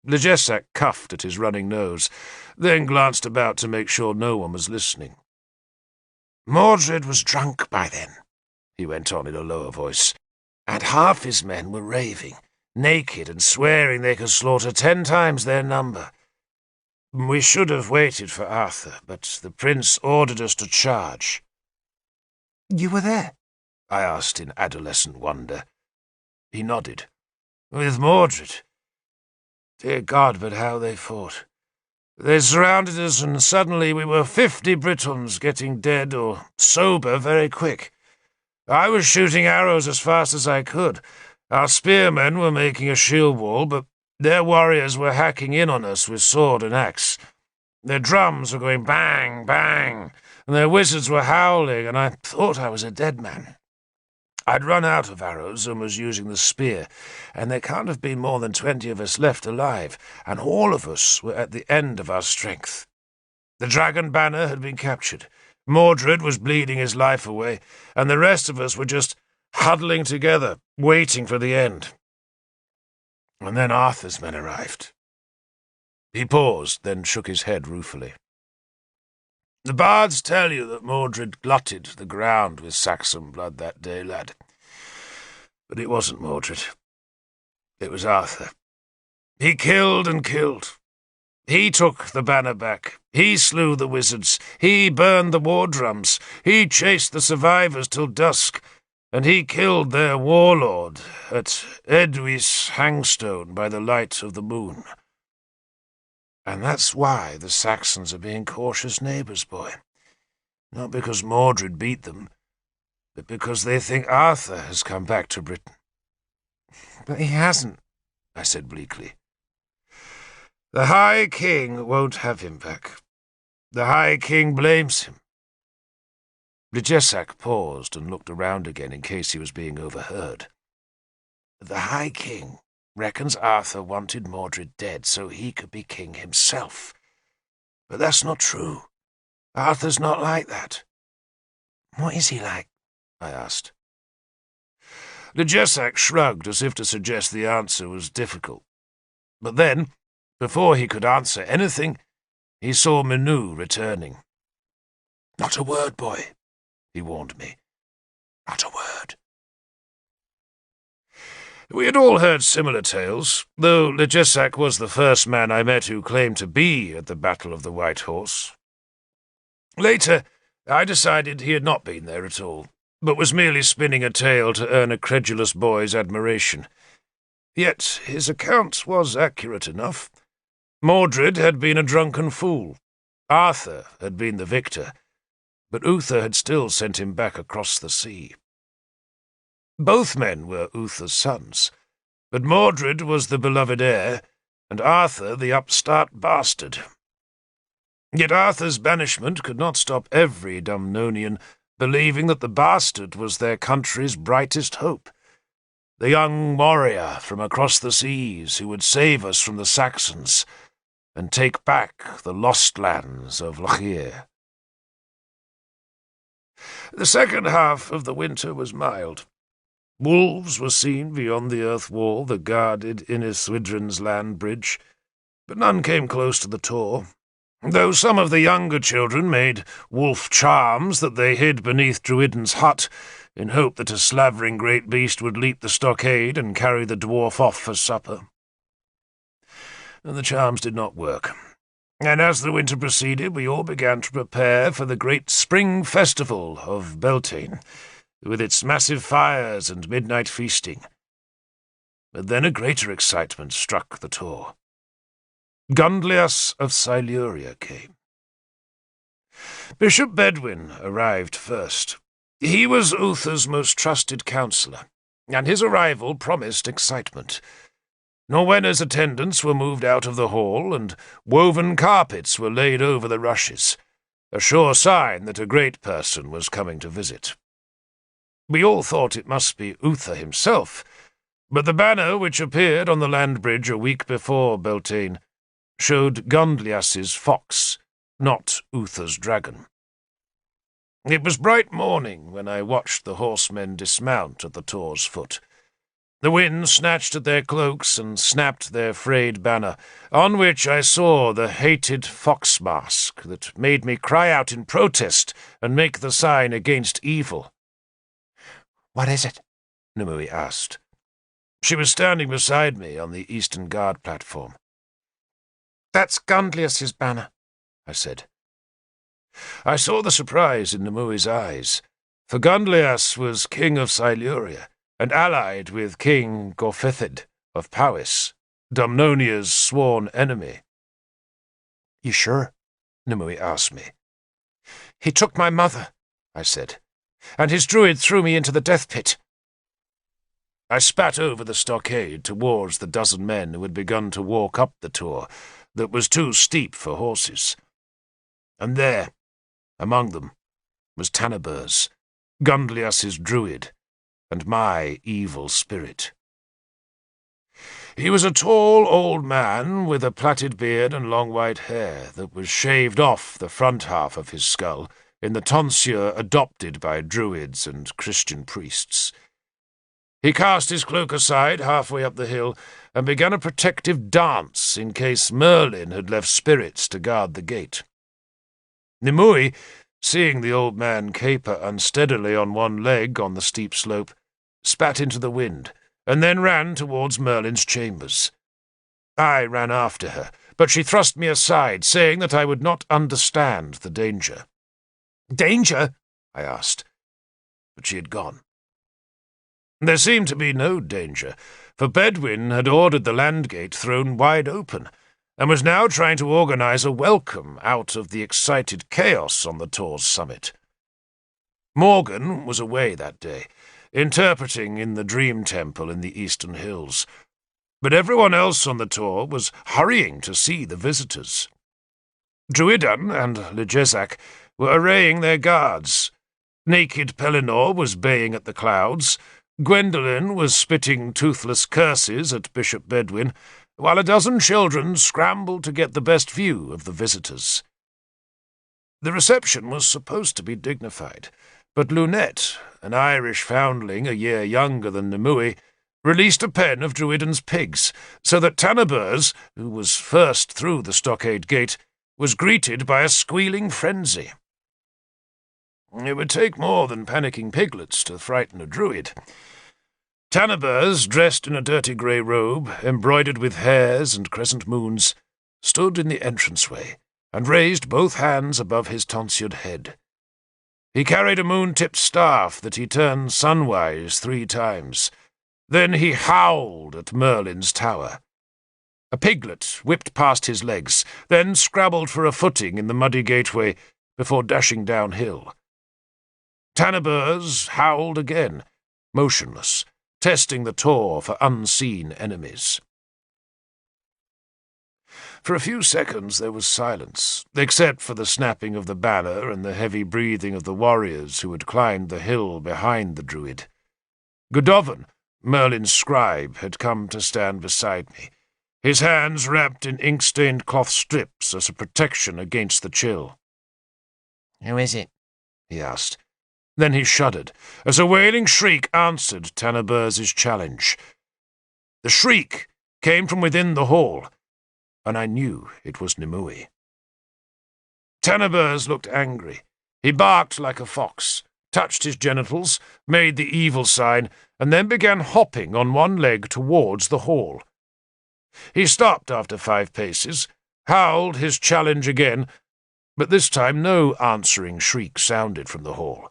Legesac cuffed at his running nose, then glanced about to make sure no one was listening. "Mordred was drunk by then," he went on in a lower voice, "and half his men were raving, naked and swearing they could slaughter 10 times their number. We should have waited for Arthur, but the prince ordered us to charge." "You were there?" I asked in adolescent wonder. He nodded. "With Mordred. Dear God, but how they fought. They surrounded us, and suddenly we were 50 Britons, getting dead or sober very quick. I was shooting arrows as fast as I could. Our spearmen were making a shield wall, but their warriors were hacking in on us with sword and axe. Their drums were going bang, bang, and their wizards were howling, and I thought I was a dead man. I'd run out of arrows and was using the spear, and there can't have been more than 20 of us left alive, and all of us were at the end of our strength. The dragon banner had been captured. Mordred was bleeding his life away, and the rest of us were just huddling together, waiting for the end. And then Arthur's men arrived." He paused, then shook his head ruefully. "The bards tell you that Mordred glutted the ground with Saxon blood that day, lad. But it wasn't Mordred. It was Arthur. He killed and killed. He took the banner back. He slew the wizards. He burned the war drums. He chased the survivors till dusk, and he killed their warlord at Edwys Hangstone by the light of the moon. And that's why the Saxons are being cautious neighbours, boy. Not because Mordred beat them, but because they think Arthur has come back to Britain." "But he hasn't," I said bleakly. "The High King won't have him back. The High King blames him." Legesac paused and looked around again in case he was being overheard. "The High King reckons Arthur wanted Mordred dead so he could be king himself. But that's not true. Arthur's not like that." "What is he like?" I asked. Legesac shrugged as if to suggest the answer was difficult. But then, before he could answer anything, he saw Manu returning. "Not a word, boy," he warned me. "Not a word." We had all heard similar tales, though Legesac was the first man I met who claimed to be at the Battle of the White Horse. Later, I decided he had not been there at all, but was merely spinning a tale to earn a credulous boy's admiration. Yet his account was accurate enough. Mordred had been a drunken fool. Arthur had been the victor, but Uther had still sent him back across the sea. Both men were Uther's sons, but Mordred was the beloved heir, and Arthur the upstart bastard. Yet Arthur's banishment could not stop every Dumnonian believing that the bastard was their country's brightest hope, the young warrior from across the seas who would save us from the Saxons and take back the lost lands of Lochir. The second half of the winter was mild. Wolves were seen beyond the earth wall that guarded Inniswydrin's land bridge, but none came close to the Tor, though some of the younger children made wolf charms that they hid beneath Druiden's hut in hope that a slavering great beast would leap the stockade and carry the dwarf off for supper. And the charms did not work, and as the winter proceeded we all began to prepare for the great spring festival of Beltane, with its massive fires and midnight feasting. But then a greater excitement struck the Tor. Gundlias of Siluria came. Bishop Bedwin arrived first. He was Uther's most trusted counsellor, and his arrival promised excitement. Norwenna's attendants were moved out of the hall, and woven carpets were laid over the rushes, a sure sign that a great person was coming to visit. We all thought it must be Uther himself, but the banner which appeared on the land bridge a week before Beltane showed Gundlias's fox, not Uther's dragon. It was bright morning when I watched the horsemen dismount at the Tor's foot. The wind snatched at their cloaks and snapped their frayed banner, on which I saw the hated fox mask that made me cry out in protest and make the sign against evil. "What is it?" Nimue asked. She was standing beside me on the Eastern Guard platform. "That's Gundlius's banner," I said. I saw the surprise in Nimue's eyes, for Gundlius was king of Siluria, and allied with King Gorfithid of Powys, Dumnonia's sworn enemy. "You sure?" Nimue asked me. "He took my mother," I said, "and his druid threw me into the death pit." I spat over the stockade towards the dozen men who had begun to walk up the tor that was too steep for horses. And there, among them, was Tanaburs, Gundlius's druid, and my evil spirit. He was a tall old man with a plaited beard and long white hair that was shaved off the front half of his skull in the tonsure adopted by druids and Christian priests. He cast his cloak aside halfway up the hill and began a protective dance in case Merlin had left spirits to guard the gate. Nimue, seeing the old man caper unsteadily on one leg on the steep slope, spat into the wind, and then ran towards Merlin's chambers. I ran after her, but she thrust me aside, saying that I would not understand the danger. "Danger?" I asked, but she had gone. There seemed to be no danger, for Bedwin had ordered the landgate thrown wide open, and was now trying to organize a welcome out of the excited chaos on the tor's summit. Morgan was away that day, interpreting in the Dream Temple in the Eastern Hills, but everyone else on the tor was hurrying to see the visitors. Druidan and Legezak were arraying their guards. Naked Pellinor was baying at the clouds. Gwendolen was spitting toothless curses at Bishop Bedwin, while a dozen children scrambled to get the best view of the visitors. The reception was supposed to be dignified, but Lunette, an Irish foundling a year younger than Nimue, released a pen of Druidan's pigs, so that Tanaburs, who was first through the stockade gate, was greeted by a squealing frenzy. It would take more than panicking piglets to frighten a druid. Tanaburs, dressed in a dirty grey robe, embroidered with hares and crescent moons, stood in the entranceway and raised both hands above his tonsured head. He carried a moon-tipped staff that he turned sunwise 3 times. Then he howled at Merlin's tower. A piglet whipped past his legs, then scrabbled for a footing in the muddy gateway before dashing downhill. Tanaburs howled again, motionless, testing the tor for unseen enemies. For a few seconds there was silence, except for the snapping of the banner and the heavy breathing of the warriors who had climbed the hill behind the druid. Godovan, Merlin's scribe, had come to stand beside me, his hands wrapped in ink-stained cloth strips as a protection against the chill. "Who is it?" he asked. Then he shuddered, as a wailing shriek answered Tanaburs' challenge. The shriek came from within the hall, and I knew it was Nimue. Tanaburs looked angry. He barked like a fox, touched his genitals, made the evil sign, and then began hopping on one leg towards the hall. He stopped after 5 paces, howled his challenge again, but this time no answering shriek sounded from the hall.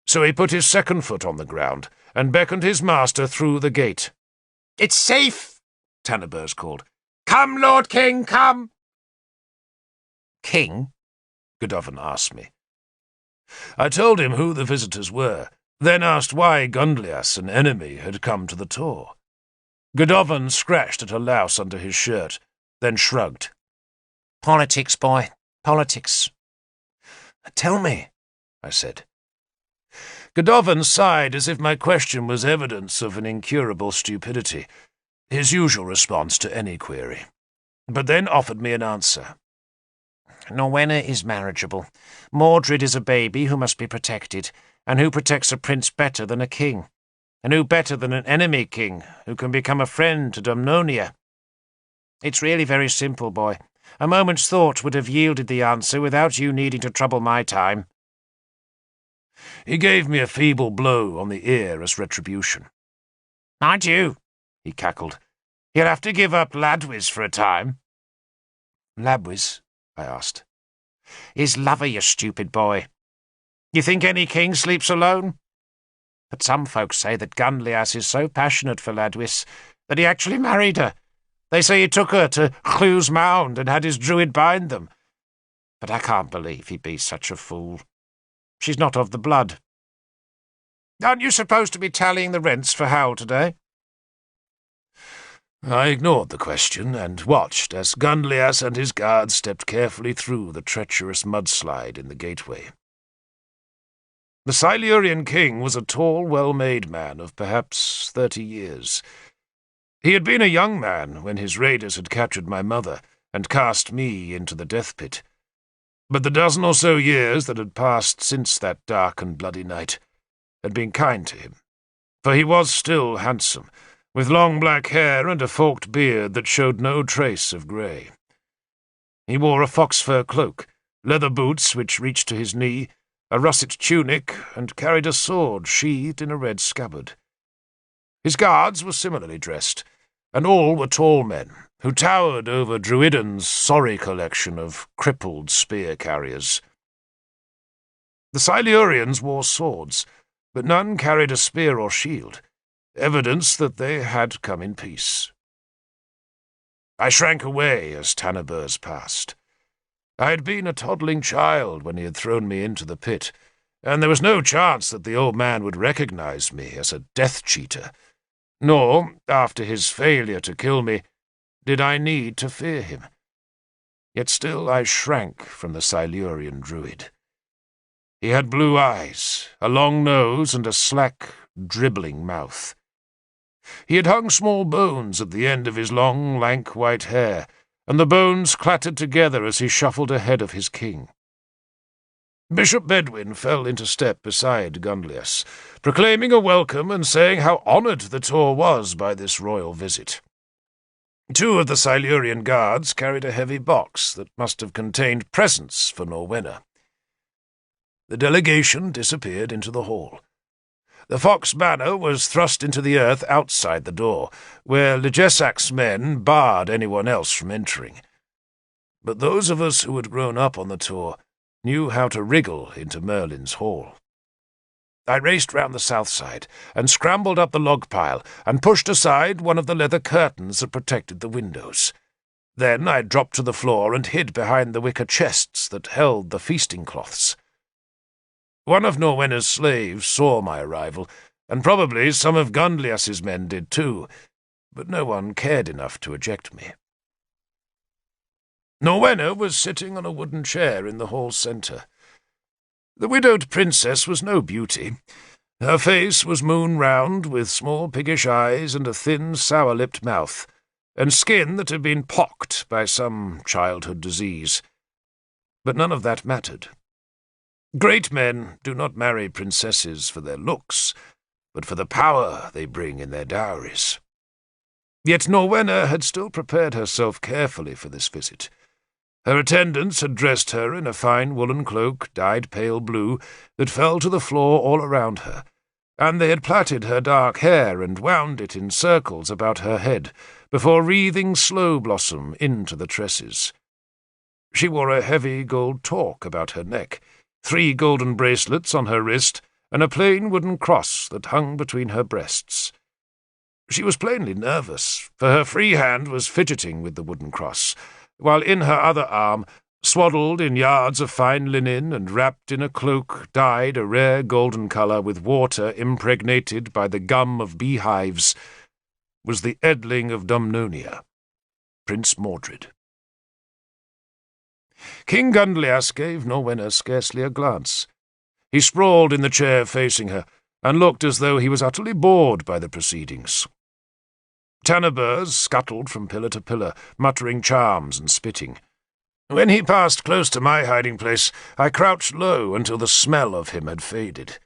So he put his second foot on the ground and beckoned his master through the gate. "It's safe," Tanaburs called. "Come, Lord King, come!" "King?" Godovan asked me. I told him who the visitors were, then asked why Gundlius, an enemy, had come to the tor. Godovan scratched at a louse under his shirt, then shrugged. "Politics, boy, politics." "Tell me," I said. Godovan sighed as if my question was evidence of an incurable stupidity, his usual response to any query, but then offered me an answer. "Norwenna is marriageable. Mordred is a baby who must be protected, and who protects a prince better than a king? And who better than an enemy king who can become a friend to Dumnonia? It's really very simple, boy. A moment's thought would have yielded the answer without you needing to trouble my time. He gave me a feeble blow on the ear as retribution. Mind you, he cackled, you'll have to give up Ladwys for a time. Labwys? I asked. His lover, you stupid boy. You think any king sleeps alone? But some folks say that Gunlias is so passionate for Ladwys that he actually married her. They say he took her to Clew's Mound and had his druid bind them. But I can't believe he'd be such a fool. She's not of the blood. Aren't you supposed to be tallying the rents for Howl today? I ignored the question and watched as Gunlias and his guards stepped carefully through the treacherous mudslide in the gateway. The Silurian king was a tall, well-made man of perhaps 30 years. He had been a young man when his raiders had captured my mother and cast me into the death pit. But the dozen or so years that had passed since that dark and bloody night had been kind to him, for he was still handsome, with long black hair and a forked beard that showed no trace of grey. He wore a fox-fur cloak, leather boots which reached to his knee, a russet tunic, and carried a sword sheathed in a red scabbard. His guards were similarly dressed, and all were tall men, who towered over Druiden's sorry collection of crippled spear-carriers. The Silurians wore swords, but none carried a spear or shield, evidence that they had come in peace. I shrank away as Tanaburs passed. I had been a toddling child when he had thrown me into the pit, and there was no chance that the old man would recognize me as a death-cheater, nor, after his failure to kill me, did I need to fear him. Yet still I shrank from the Silurian druid. He had blue eyes, a long nose, and a slack, dribbling mouth. He had hung small bones at the end of his long, lank white hair, and the bones clattered together as he shuffled ahead of his king. Bishop Bedwin fell into step beside Gunlias, proclaiming a welcome and saying how honoured the Tor was by this royal visit. Two of the Silurian guards carried a heavy box that must have contained presents for Norwenna. The delegation disappeared into the hall. The fox banner was thrust into the earth outside the door, where Legesac's men barred anyone else from entering. But those of us who had grown up on the Tor knew how to wriggle into Merlin's hall. I raced round the south side, and scrambled up the log pile, and pushed aside one of the leather curtains that protected the windows. Then I dropped to the floor and hid behind the wicker chests that held the feasting cloths. One of Norwenna's slaves saw my arrival, and probably some of Gunlias's men did too, but no one cared enough to eject me. Norwenna was sitting on a wooden chair in the hall's centre. The widowed princess was no beauty. Her face was moon-round, with small piggish eyes and a thin, sour-lipped mouth, and skin that had been pocked by some childhood disease. But none of that mattered. Great men do not marry princesses for their looks, but for the power they bring in their dowries. Yet Norwenna had still prepared herself carefully for this visit. Her attendants had dressed her in a fine woolen cloak dyed pale blue that fell to the floor all around her, and they had plaited her dark hair and wound it in circles about her head before wreathing Slow Blossom into the tresses. She wore a heavy gold torque about her neck, 3 golden bracelets on her wrist, and a plain wooden cross that hung between her breasts. She was plainly nervous, for her free hand was fidgeting with the wooden cross, while in her other arm, swaddled in yards of fine linen and wrapped in a cloak dyed a rare golden colour with water impregnated by the gum of beehives, was the Edling of Dumnonia, Prince Mordred. King Gunlias gave Norwenna scarcely a glance. He sprawled in the chair facing her, and looked as though he was utterly bored by the proceedings. Tanaburs scuttled from pillar to pillar, muttering charms and spitting. When he passed close to my hiding place, I crouched low until the smell of him had faded.